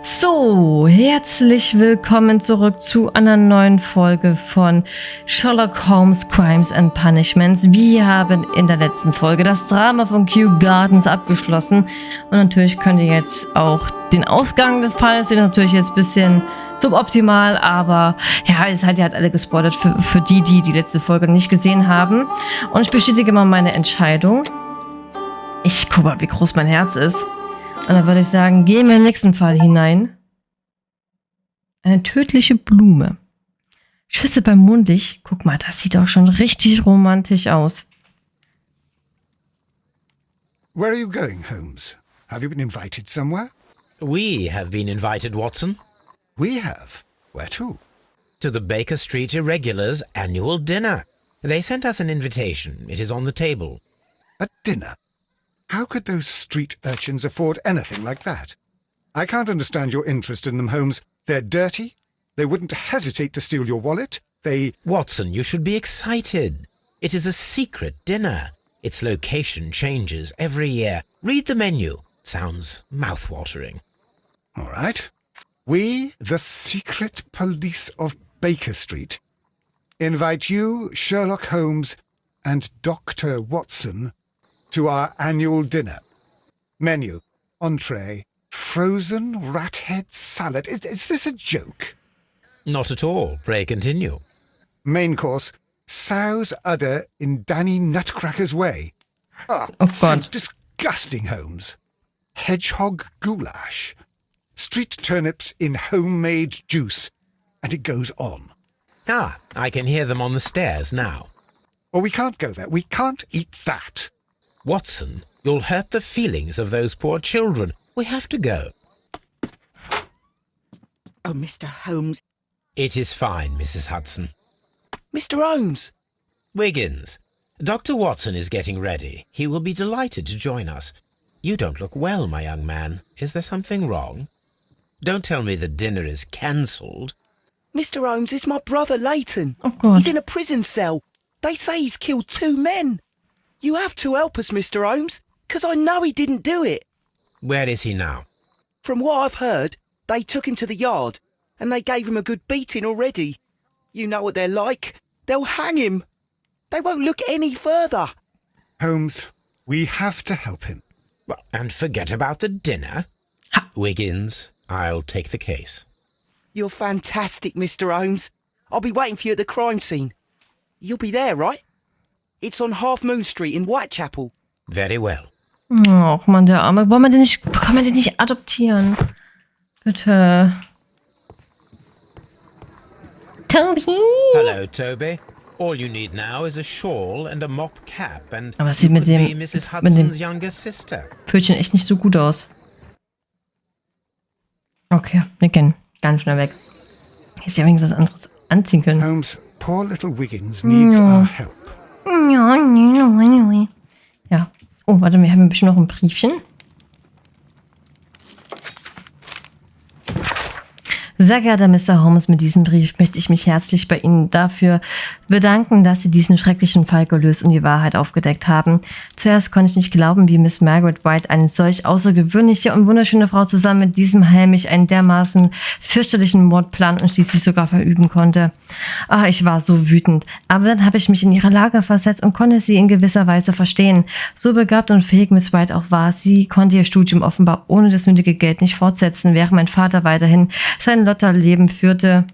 So, herzlich willkommen zurück zu einer neuen Folge von Sherlock Holmes Crimes and Punishments. Wir haben in der letzten Folge das Drama von Kew Gardens abgeschlossen und natürlich könnt ihr jetzt auch den Ausgang des Falls sehen. Natürlich jetzt ein bisschen suboptimal, aber ja, ihr seid ja halt alle gespoilert für die die letzte Folge nicht gesehen haben. Und ich bestätige mal meine Entscheidung. Ich guck mal, wie groß mein Herz ist. Und dann würde ich sagen, gehen wir in den nächsten Fall hinein. Eine tödliche Blume. Schüsse beim Mundlich. Guck mal, das sieht auch schon richtig romantisch aus. Where are you going, Holmes? Have you been invited somewhere? We have been invited, Watson. We have. Where to? To the Baker Street Irregulars' annual dinner. They sent us an invitation. It is on the table. A dinner? How could those street urchins afford anything like that? I can't understand your interest in them, Holmes. They're dirty. They wouldn't hesitate to steal your wallet. Watson, you should be excited. It is a secret dinner. Its location changes every year. Read the menu. Sounds mouth-watering. All right. We, the secret police of Baker Street, invite you, Sherlock Holmes, and Dr. Watson to our annual dinner. Menu, entree, frozen rat head salad. Is this a joke? Not at all. Pray continue. Main course, sow's udder in Danny Nutcracker's way. Oh, Sounds disgusting, Holmes. Hedgehog goulash. Street turnips in homemade juice. And it goes on. Ah, I can hear them on the stairs now. Oh, we can't go there. We can't eat that. Watson, you'll hurt the feelings of those poor children. We have to go. Oh, Mr. Holmes. It is fine, Mrs. Hudson. Mr. Holmes! Wiggins, Dr. Watson is getting ready. He will be delighted to join us. You don't look well, my young man. Is there something wrong? Don't tell me the dinner is cancelled. Mr. Holmes is my brother Leighton. Oh, God. He's in a prison cell. They say he's killed 2 men. You have to help us, Mr. Holmes, because I know he didn't do it. Where is he now? From what I've heard, they took him to the yard, and they gave him a good beating already. You know what they're like. They'll hang him. They won't look any further. Holmes, we have to help him. Well, and forget about the dinner? Wiggins, I'll take the case. You're fantastic, Mr. Holmes. I'll be waiting for you at the crime scene. You'll be there, right? It's on Half Moon Street in Whitechapel. Very well. Och Mann, der Arme. Kann man den nicht adoptieren? Bitte. Toby! Hello, Toby. All you need now is a shawl and a mop cap, and Aber es sieht you mit could dem, be Mrs. mit dem Hudson's younger sister. Pfötchen echt nicht so gut aus. Okay, wir gehen ganz schnell weg. Hätte ich irgendwas anderes anziehen können. Holmes, poor little Wiggins needs our help. Ja. Oh, warte, wir haben ein bisschen noch ein Briefchen. Sehr geehrter Mr. Holmes, mit diesem Brief möchte ich mich herzlich bei Ihnen dafür bedanken, dass Sie diesen schrecklichen Fall gelöst und die Wahrheit aufgedeckt haben. Zuerst konnte ich nicht glauben, wie Miss Margaret White eine solch außergewöhnliche und wunderschöne Frau zusammen mit diesem Helmich einen dermaßen fürchterlichen Mord planen und schließlich sogar verüben konnte. Ah, ich war so wütend. Aber dann habe ich mich in ihre Lage versetzt und konnte sie in gewisser Weise verstehen. So begabt und fähig Miss White auch war, sie konnte ihr Studium offenbar ohne das nötige Geld nicht fortsetzen, während mein Vater weiterhin sein Lotterleben führte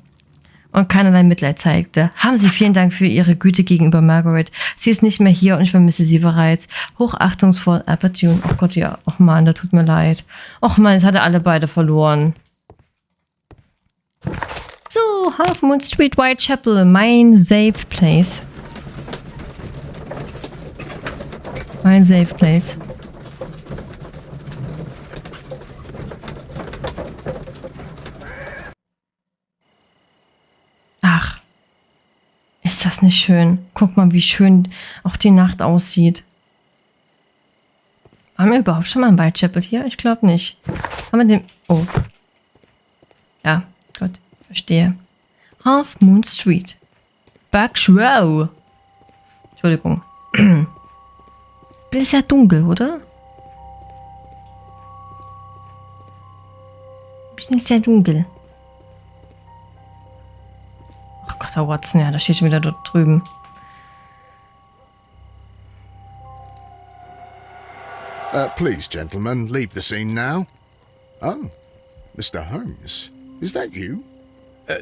und keinerlei Mitleid zeigte. Haben Sie vielen Dank für Ihre Güte gegenüber Margaret. Sie ist nicht mehr hier und ich vermisse sie bereits. Hochachtungsvoll, Apertune. Oh Gott, ja. Och Mann, da tut mir leid. Och Mann, jetzt hat er alle beide verloren. So, Half Moon Street, Whitechapel, mein Safe Place. Mein Safe Place. Ach, ist das nicht schön? Guck mal, wie schön auch die Nacht aussieht. Haben wir überhaupt schon mal ein Whitechapel hier? Ich glaube nicht. Haben wir den... Oh. Ja, Gott, verstehe. Half Moon Street. Bucks Row. Entschuldigung. Das ist ja dunkel, oder? ist nicht sehr dunkel. Oh Gott, Herr Watson, ja, das steht schon wieder dort drüben. Please, gentlemen, leave the scene now. Oh, Mr. Holmes, is that you?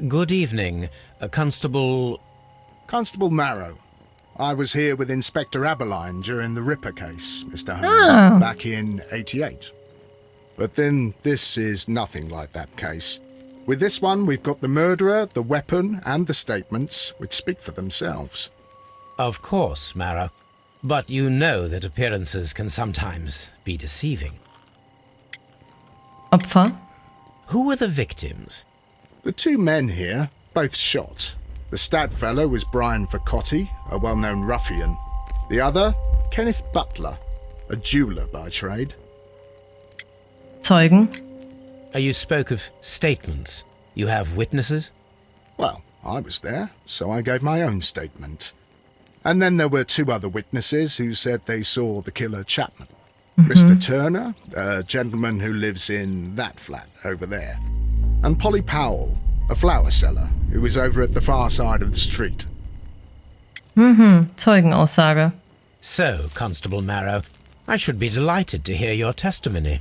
Good evening, Constable... Constable Marrow. I was here with Inspector Aberline during the Ripper case, Mr. Holmes, back in '88. But then this is nothing like that case. With this one, we've got the murderer, the weapon, and the statements, which speak for themselves. Of course, Marrow. But you know that appearances can sometimes be deceiving. Opfer? Who were the victims? The two men here, both shot. The stat fellow was Brian Vercotti, a well-known ruffian. The other, Kenneth Butler, a jeweller by trade. Zeugen? You spoke of statements. You have witnesses? Well, I was there, so I gave my own statement. And then there were two other witnesses who said they saw the killer Chapman. Mr. Turner, a gentleman who lives in that flat over there. And Polly Powell, a flower seller, who was over at the far side of the street. Zeugenaussage. So, Constable Marrow, I should be delighted to hear your testimony.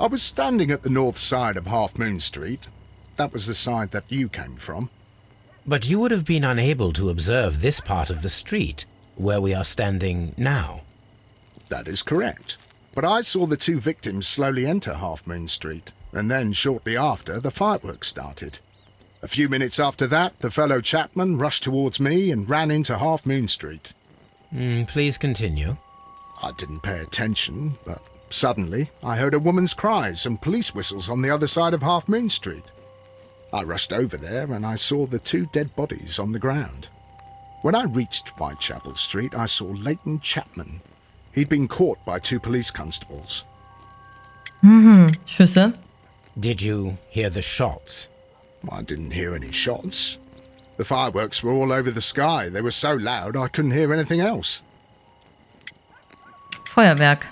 I was standing at the north side of Half Moon Street. That was the side that you came from. But you would have been unable to observe this part of the street, where we are standing now. That is correct. But I saw the two victims slowly enter Half Moon Street, and then shortly after, the fireworks started. A few minutes after that, the fellow Chapman rushed towards me and ran into Half Moon Street. Please continue. I didn't pay attention, but suddenly I heard a woman's cries and police whistles on the other side of Half Moon Street. I rushed over there and I saw the two dead bodies on the ground. When I reached Whitechapel Street, I saw Leighton Chapman. He'd been caught by two police constables. Schüsse? Did you hear the shots? I didn't hear any shots. The fireworks were all over the sky. They were so loud I couldn't hear anything else. Feuerwerk.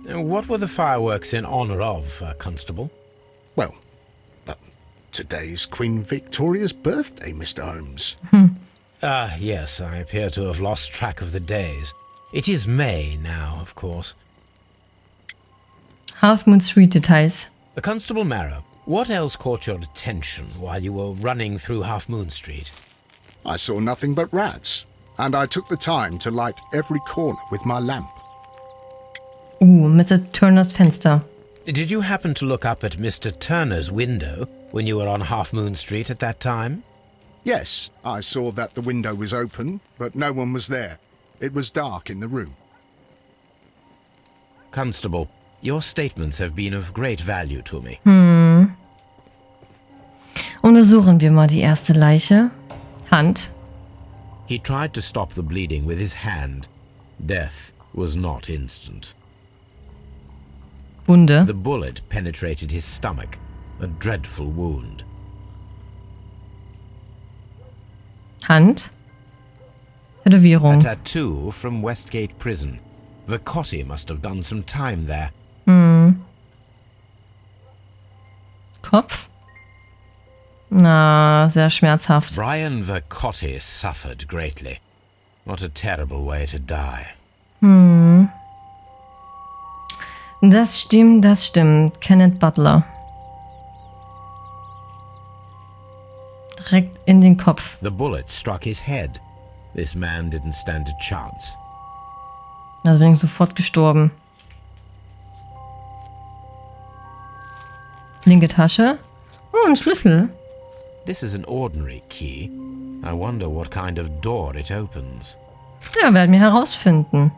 What were the fireworks in honor of, Constable? Well, today's Queen Victoria's birthday, Mr. Holmes. Yes, I appear to have lost track of the days. It is May now, of course. Half Moon Street Details. Constable Marrow, what else caught your attention while you were running through Half Moon Street? I saw nothing but rats, and I took the time to light every corner with my lamp. Mr. Turners Fenster. Did you happen to look up at Mr. Turner's window when you were on Half Moon Street at that time? Yes, I saw that the window was open, but no one was there. It was dark in the room. Constable, your statements have been of great value to me. Untersuchen wir mal die erste Leiche. Hand. He tried to stop the bleeding with his hand. Death was not instant. Wunde. The bullet penetrated his stomach, a dreadful wound. Hand. A Tätowierung. tattoo from Westgate Prison. Vercotti must have done some time there. Kopf. Na, sehr schmerzhaft. Brian Vercotti suffered greatly. What a terrible way to die. Das stimmt. Kenneth Butler. Direkt in den Kopf. The bullet struck his head. This man didn't stand a chance. Also bin ich sofort gestorben. Linke Tasche. Oh, ein Schlüssel. This is an ordinary key. I wonder what kind of door it opens. Ja, werden wir herausfinden.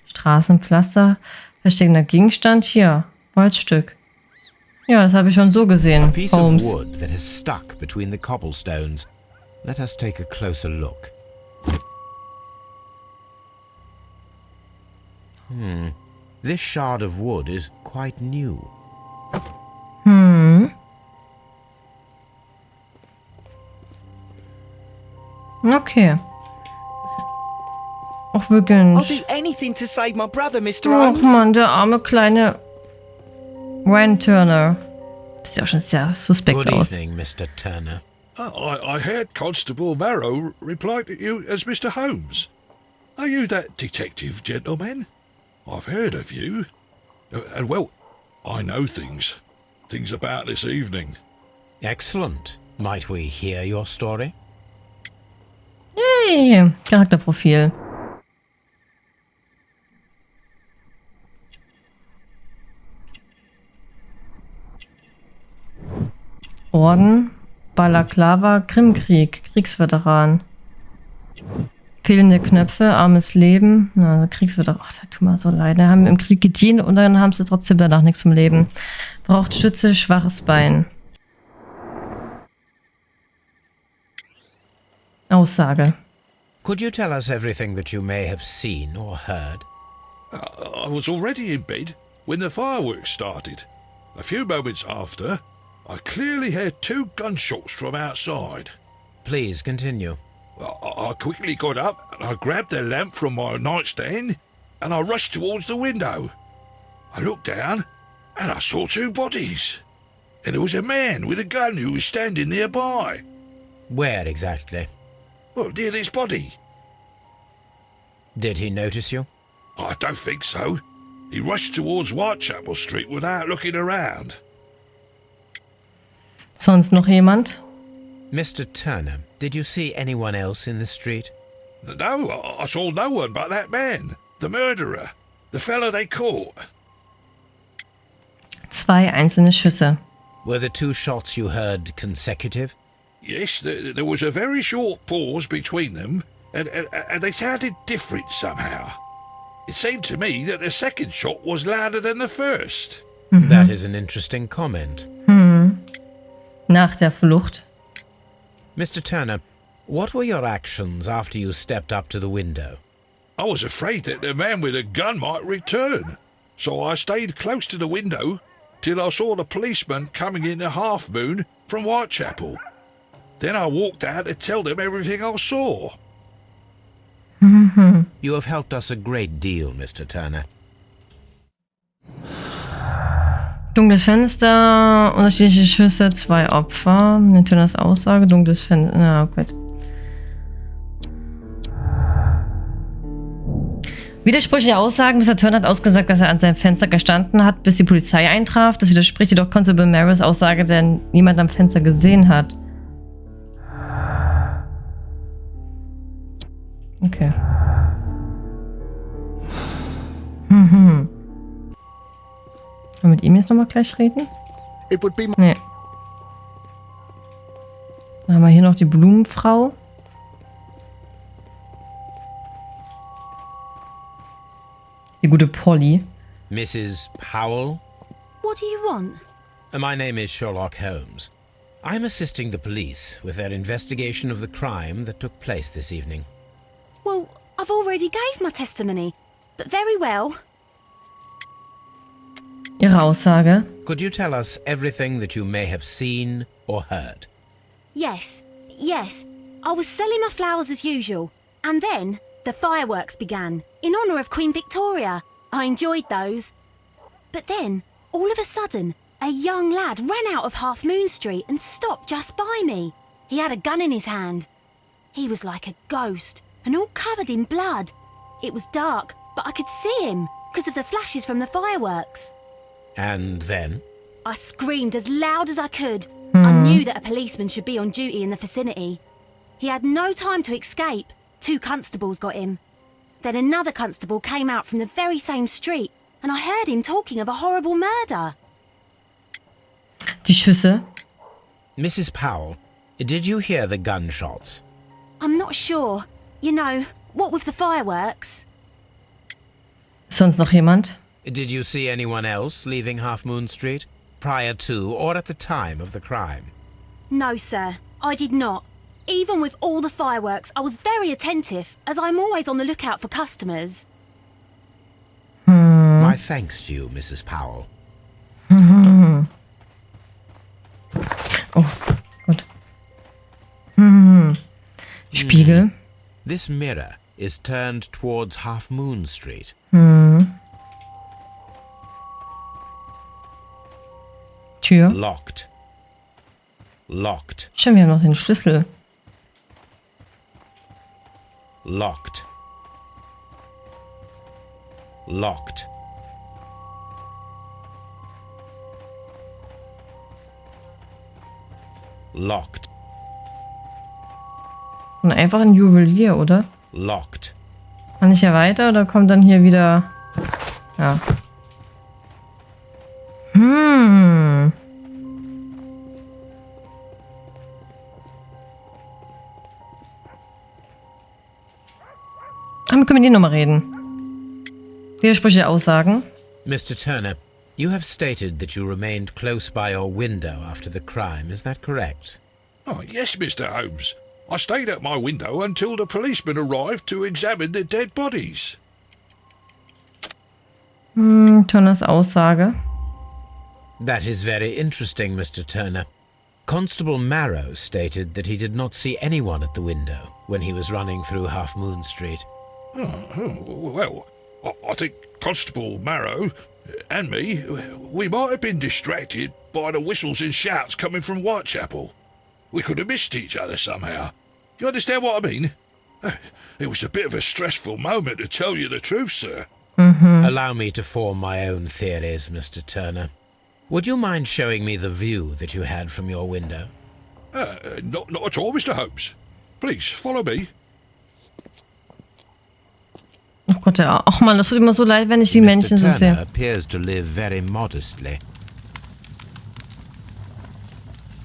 Straßenpflaster. Versteckender Gegenstand. Hier. Holzstück. Ja, das habe ich schon so gesehen. A piece of Holmes. wood that has stuck between the cobblestones. Let us take a closer look. This shard of wood is quite new. Okay. Auch I'll wirklich. do anything to save my brother, Mr. Ach Holmes. Mann, der arme kleine Ryan Turner. Das sieht auch schon sehr suspekt Good aus. evening, Mr. Turner. I heard Constable Marrow reply to you as Mr. Holmes. Are you that detective gentleman? I've heard of you. And well, I know things about this evening. Excellent. Might we hear your story? Hey, Charakterprofil. Orden, Balaklava, Krimkrieg, Kriegsveteran. Fehlende Knöpfe, armes Leben. Na, Kriegsveteran, ach, das tut mir so leid. Wir haben im Krieg gedient und dann haben sie trotzdem danach nichts zum Leben. Braucht Schütze, schwaches Bein. Aussage. Could you tell us everything that you may have seen or heard? I was already in bed when the fireworks started. A few moments after, I clearly heard 2 gunshots from outside. Please continue. I quickly got up and I grabbed the lamp from my nightstand and I rushed towards the window. I looked down and I saw 2 bodies. And there was a man with a gun who was standing nearby. Where exactly? Well, near this body. Did he notice you? I don't think so. He rushed towards Whitechapel Street without looking around. Sonst noch jemand? Mr. Turner, did you see anyone else in the street? No, I saw no one but that man, the murderer, the fellow they caught. 2 einzelne Schüsse. Were the 2 shots you heard consecutive? Yes, there was a very short pause between them, and they sounded different somehow. It seemed to me that the second shot was louder than the first. That is an interesting comment. Nach der Flucht. Mr. Turner, what were your actions after you stepped up to the window? I was afraid that the man with a gun might return, so I stayed close to the window till I saw the policeman coming in the Half Moon from Whitechapel. Then I walked out to tell them everything I saw. You have helped us a great deal, Mr. Turner. Dunkles Fenster, unterschiedliche Schüsse, 2 Opfer. Turners Aussage, dunkles Fenster. Na gut. Widersprüchliche Aussagen. Mr. Turner hat ausgesagt, dass er an seinem Fenster gestanden hat, bis die Polizei eintraf. Das widerspricht jedoch Constable Marrows Aussage, der niemand am Fenster gesehen hat. Okay. Wollen wir mit ihm jetzt nochmal gleich reden? Nee. Dann haben wir hier noch die Blumenfrau. Die gute Polly. Mrs. Powell? What do you want? My name is Sherlock Holmes. I'm assisting the police with their investigation of the crime that took place this evening. Well, I've already gave my testimony, but very well. Ihre Aussage. Could you tell us everything that you may have seen or heard? Yes. I was selling my flowers as usual, and then the fireworks began, in honour of Queen Victoria. I enjoyed those. But then, all of a sudden, a young lad ran out of Half Moon Street and stopped just by me. He had a gun in his hand. He was like a ghost, and all covered in blood. It was dark, but I could see him, because of the flashes from the fireworks. And then? I screamed as loud as I could. I knew that a policeman should be on duty in the vicinity. He had no time to escape. 2 constables got him. Then another constable came out from the very same street, and I heard him talking of a horrible murder. Die Schüsse. Mrs. Powell, did you hear the gunshots? I'm not sure. You know, what with the fireworks? Sonst noch jemand? Did you see anyone else leaving Half Moon Street, prior to or at the time of the crime? No, sir, I did not. Even with all the fireworks, I was very attentive, as I'm always on the lookout for customers. My thanks to you, Mrs. Powell. Oh, gut. Spiegel. This mirror is turned towards Half Moon Street. Tür. Locked. Locked. Stimmt, wir haben noch den Schlüssel. Locked. Locked. Locked. Und einfach ein Juwelier, oder? Locked. Kann ich ja weiter oder kommt dann hier wieder... Ja. Dann können wir die nochmal reden. Widersprüchliche Aussagen. Mr. Turner, you have stated that you remained close by your window after the crime, is that correct? Oh, yes, Mr. Holmes. I stayed at my window until the policeman arrived to examine the dead bodies. Turners Aussage. That is very interesting, Mr. Turner. Constable Marrow stated that he did not see anyone at the window when he was running through Half Moon Street. Well, I think Constable Marrow and me, we might have been distracted by the whistles and shouts coming from Whitechapel. We could have missed each other somehow. You understand what I mean? It was a bit of a stressful moment, to tell you the truth, sir. Allow me to form my own theories, Mr. Turner. Would you mind showing me the view that you had from your window? Not at all, Mr. Holmes. Please, follow me. Oh Gott, ja. Ach man, das tut immer so leid, wenn ich die Männchen so Mr. Turner sehe. appears to live very modestly.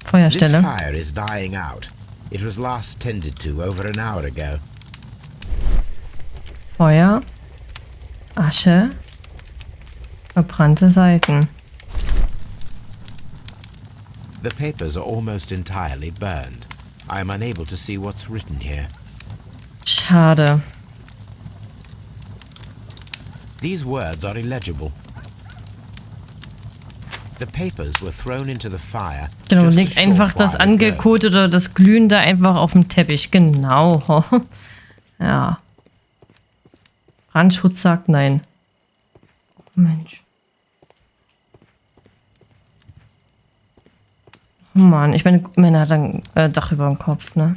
This Feuerstelle. fire is dying out. It was last tended to over an hour ago. Feuer. Asche. Verbrannte Seiten. The papers are almost entirely burned. I am unable to see what's written here. Schade. These words are illegible. The papers were thrown into the fire. Genau, just a legt short einfach das while ago. Angekote oder das Glühende einfach auf den Teppich. Genau. Ja. Brandschutz sagt nein. Mensch. Oh Mann, ich meine, Männer hat ein Dach über dem Kopf, ne?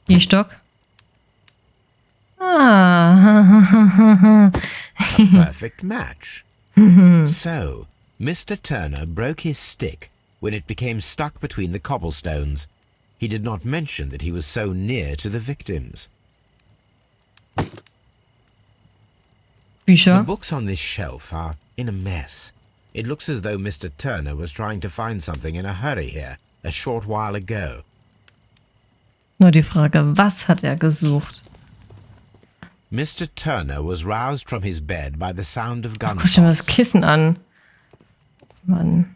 Gehstock. Ah. A perfect match. So, Mr. Turner broke his stick when it became stuck between the cobblestones. He did not mention that he was so near to the victims. The Bücher. books on this shelf are in a mess. It looks as though Mr. Turner was trying to find something in a hurry here a short while ago. Nur die Frage, was hat er gesucht? Mr. Turner was roused from his bed by the sound of Guck dir mal das gunshots. Kissen an. Mann.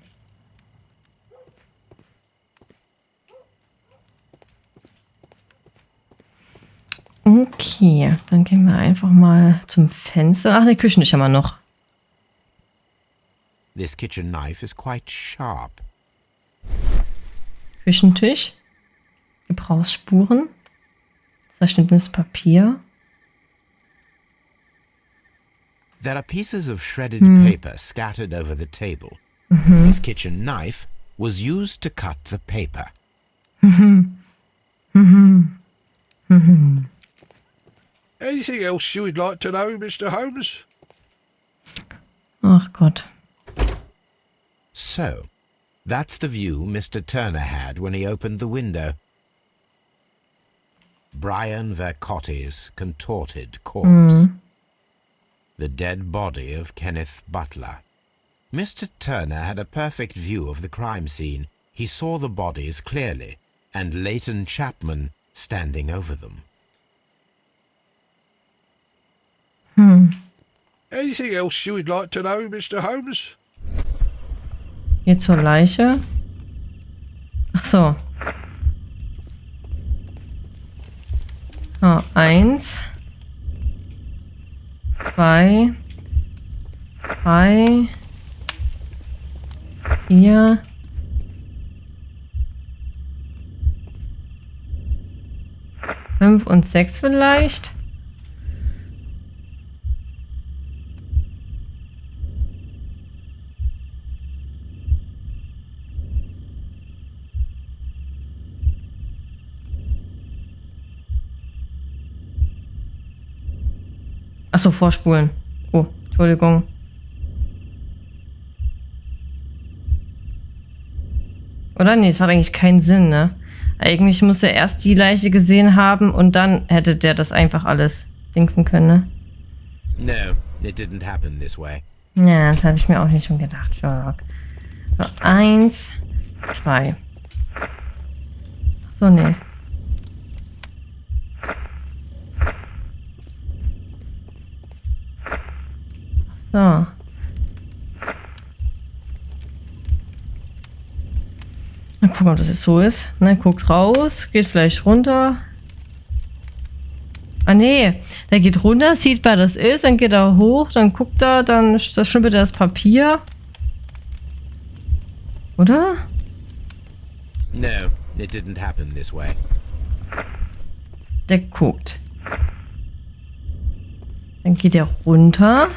Okay, dann gehen wir einfach mal zum Fenster. Ach, die Küchentisch haben wir noch. This kitchen knife is quite sharp. Küchentisch. Gebrauchsspuren. Zerschnittenes Papier. There are pieces of shredded paper scattered over the table. This kitchen knife was used to cut the paper. Anything else you would like to know, Mr. Holmes? Ach Gott. So, that's the view Mr. Turner had when he opened the window. Brian Vercotti's contorted corpse. The dead body of Kenneth Butler. Mr. Turner had a perfect view of the crime scene. He saw the bodies clearly, and Leighton Chapman standing over them. Anything else you would like to know, Mr. Holmes? Hier zur Leiche. Ach so. Oh, 1, 2, 3, 4. Fünf und 6 vielleicht. Achso, vorspulen. Oh, Entschuldigung. Oder? Nee, es macht eigentlich keinen Sinn, ne? Eigentlich muss er erst die Leiche gesehen haben und dann hätte der das einfach alles dingsen können, ne? No, it didn't happen this way. Ja, das habe ich mir auch nicht schon gedacht, Sherlock. So, 1, 2. So, nee. So. Mal gucken, ob das jetzt so ist. Ne, guckt raus, geht vielleicht runter. Ah, nee. Der geht runter, sieht, wer das ist, dann geht er hoch, dann guckt er, dann schnippelt er das Papier. Oder? No, it didn't happen this way. Der guckt. Dann geht er runter.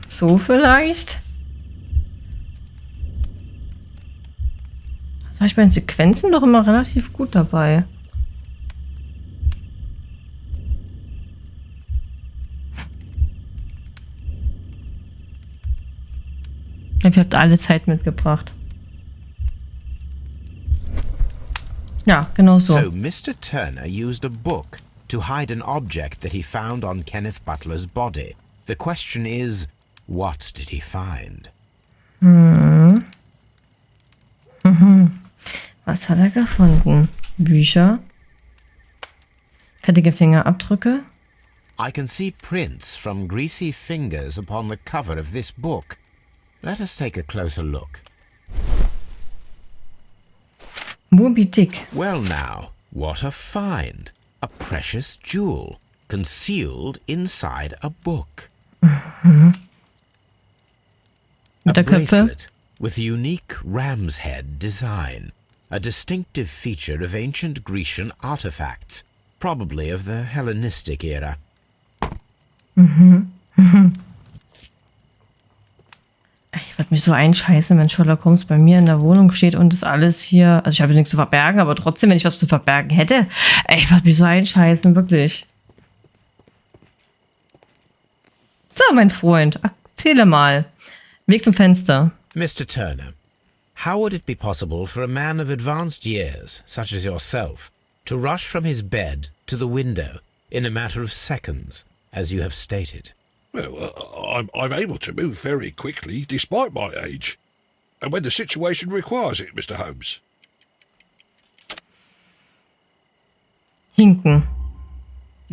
So vielleicht. Das war ich bei den Sequenzen doch immer relativ gut dabei. Ihr habt alle Zeit mitgebracht. Ja, genau so. So Mr. Turner used a book to hide an object that he found on Kenneth Butler's body. The question is, what did he find? Was hat er gefunden? Bücher? Fettige Fingerabdrücke? I can see prints from greasy fingers upon the cover of this book. Let us take a closer look. Moby Dick. Well now, what a find. A precious jewel, concealed inside a book. Mit A der Köpfe. bracelet with a unique ram's head design. A distinctive feature of ancient Grecian artifacts, probably of the Hellenistic era. Ich würde mich so einscheißen, wenn Sherlock Holmes bei mir in der Wohnung steht und das alles hier... Also ich habe nichts zu verbergen, aber trotzdem, wenn ich was zu verbergen hätte, ich würde mich so einscheißen, wirklich. So, mein Freund, erzähle mal. Weg zum Fenster. Mr. Turner, how would it be possible for a man of advanced years, such as yourself, to rush from his bed to the window in a matter of seconds, as you have stated? Well, I'm able to move very quickly, despite my age. And when the situation requires it, Mr. Holmes. Hinken.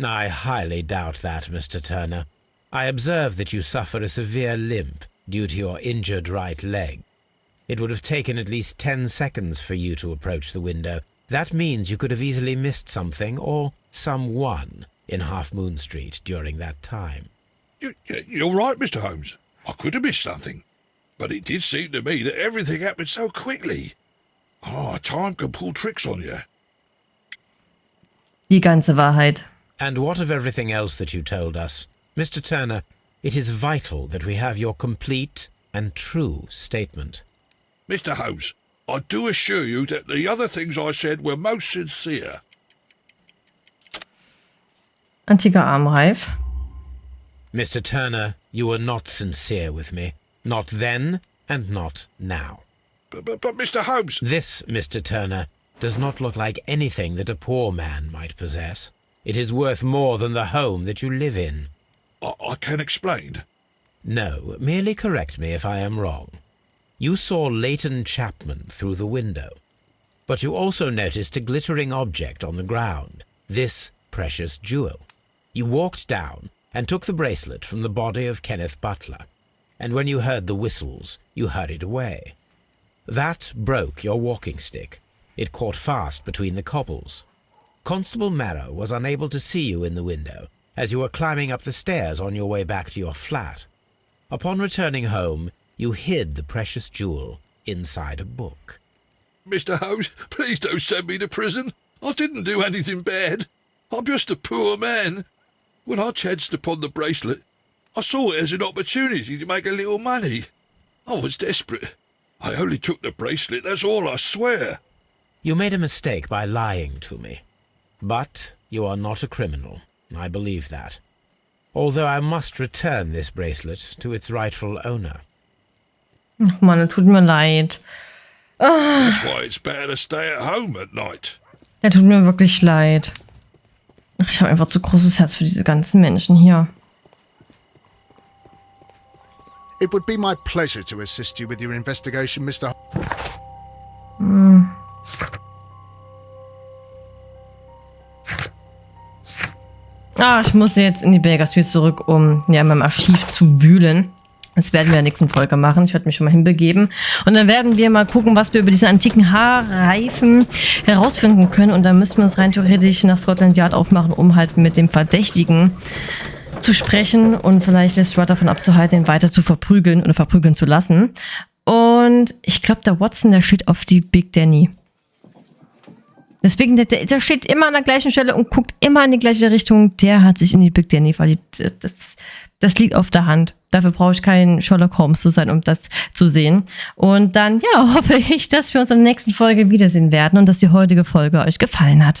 I highly doubt that, Mr. Turner. I observe that you suffer a severe limp due to your injured right leg. It would have taken at least 10 seconds for you to approach the window. That means you could have easily missed something or someone in Half Moon Street during that time. You're right, Mr. Holmes. I could have missed something. But it did seem to me that everything happened so quickly. Time can pull tricks on you. Die ganze Wahrheit. And what of everything else that you told us? Mr. Turner, it is vital that we have your complete and true statement. Mr. Holmes, I do assure you that the other things I said were most sincere. Antiker Armreif. Mr. Turner, you were not sincere with me. Not then and not now. But Mr. Holmes... This, Mr. Turner, does not look like anything that a poor man might possess. It is worth more than the home that you live in. I can explain. No, merely correct me if I am wrong. You saw Leighton Chapman through the window, but you also noticed a glittering object on the ground, this precious jewel. You walked down and took the bracelet from the body of Kenneth Butler, and when you heard the whistles, you hurried away. That broke your walking stick. It caught fast between the cobbles. Constable Marrow was unable to see you in the window, as you were climbing up the stairs on your way back to your flat. Upon returning home, you hid the precious jewel inside a book. Mr. Holmes, please don't send me to prison. I didn't do anything bad. I'm just a poor man. When I chanced upon the bracelet, I saw it as an opportunity to make a little money. I was desperate. I only took the bracelet, that's all, I swear. You made a mistake by lying to me. But you are not a criminal. I believe that. Although I must return this bracelet to its rightful owner. Ach Mann, tut mir leid. That's why it's better to stay at home at night. Der tut mir wirklich leid. Ach, ich habe einfach zu großes Herz für diese ganzen Menschen hier. It would be my pleasure to assist you with your investigation, Mr. Ich muss jetzt in die Baker Street zurück, um in meinem Archiv zu wühlen. Das werden wir in der nächsten Folge machen. Ich werde mich schon mal hinbegeben. Und dann werden wir mal gucken, was wir über diese antiken Haarreifen herausfinden können. Und dann müssen wir uns rein theoretisch nach Scotland Yard aufmachen, um halt mit dem Verdächtigen zu sprechen und vielleicht Lestrade davon abzuhalten, ihn weiter zu verprügeln oder verprügeln zu lassen. Und ich glaube, der Watson, der steht auf die Big Danny. Deswegen, der steht immer an der gleichen Stelle und guckt immer in die gleiche Richtung. Der hat sich in die Big Danny verliebt. Das liegt auf der Hand. Dafür brauche ich kein Sherlock Holmes zu sein, um das zu sehen. Und dann, hoffe ich, dass wir uns in der nächsten Folge wiedersehen werden und dass die heutige Folge euch gefallen hat.